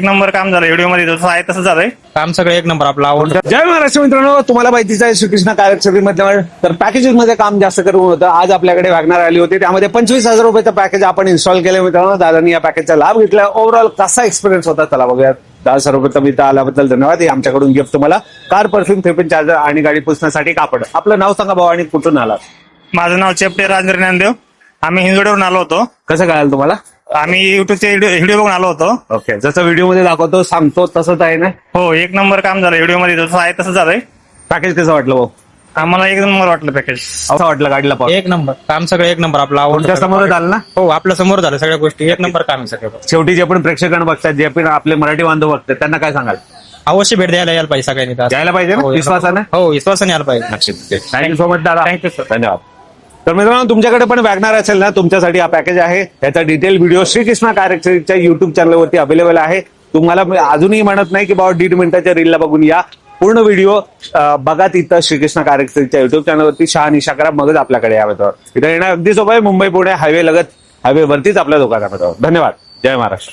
एक नंबर काम झालं व्हिडिओ मध्ये जसं आहे तसं झालंय काम सगळं एक नंबर आपला आवडतं. जय महाराष्ट्र मित्रांनो, तुम्हाला माहितीच आहे श्रीकृष्ण कार्यक्षेत्रामध्ये तर पॅकेजेस मध्ये काम जास्त करून होतं. आज आपल्याकडे वॅगनार आली होती, त्यामध्ये 25,000 रुपयाचं पॅकेज आपण इन्स्टॉल केलं. मित्रांनो, दादांनी या पॅकेजचा लाभ घेतला. ओव्हरऑल कसा एक्सपिरियन्स होता चला बघूया. 10,000 रुपये इथं आल्याबद्दल धन्यवाद. हे आमच्याकडून गिफ्ट तुम्हाला कार, परफ्यूम, फिपिन चार्जर आणि गाडी पुसण्यासाठी कापड. आपलं नाव सांगा भाऊ आणि कुठून आलात? माझं नाव चेपटे राजेंद्र ज्ञानदेव. आम्ही हिंजवडीवरून आलो होतो. कसं कळालं तुम्हाला? आम्ही युट्यूबचे व्हिडिओ बघून आलो होतो. ओके, जसं व्हिडिओ मध्ये दाखवतो सांगतो तसंच आहे ना? हो, एक नंबर काम झालं व्हिडिओ मध्ये जसं आहे तसं झालंय. पॅकेज कसं वाटलं भाऊ? आम्हाला एक नंबर वाटलं पॅकेज. असं वाटलं गाडीला पाहून? एक नंबर काम सगळं एक नंबर आपला तुमच्या आवडतं. समोर झालं ना? हो, आपल्या समोर झालं सगळ्या गोष्टी एक नंबर काम आहे सगळं. शेवटी जे पण प्रेक्षकांना बघतात, जे पण आपले मराठी बांधव बघतात, त्यांना काय सांगाल? अवश्य भेट द्यायला यायला पाहिजे सगळ्यांनी तर. यायला पाहिजे ना हो, विश्वासाने? हो, विश्वासाने यायला पाहिजे. नक्कीच. थँक्यू सो मच दादा. Thank you sir. धन्यवाद. तर मित्रांनो, तुमच्याकडे पण वॅगनार असेल ना, तुमच्यासाठी हा पॅकेज आहे. याचा डिटेल व्हिडिओ श्रीकृष्ण कार्यक्षेत्राच्या युट्यूब चॅनलवरती अवेलेबल आहे. तुम्हाला मी अजूनही म्हणत नाही की बाबा 1.5 मिनिटाच्या रीलला बघून या. पूर्ण व्हिडिओ बघा तिथं श्रीकृष्ण कार्यक्षेत्राच्या युट्यूब चॅनलवरती. शहानिशा करा, मगच आपल्याकडे यावं. इथं येणं अगदी सोपं आहे. मुंबई पुणे हायवे लगत हायवेवरतीच आपल्या दुकानामध्ये. धन्यवाद. जय महाराष्ट्र.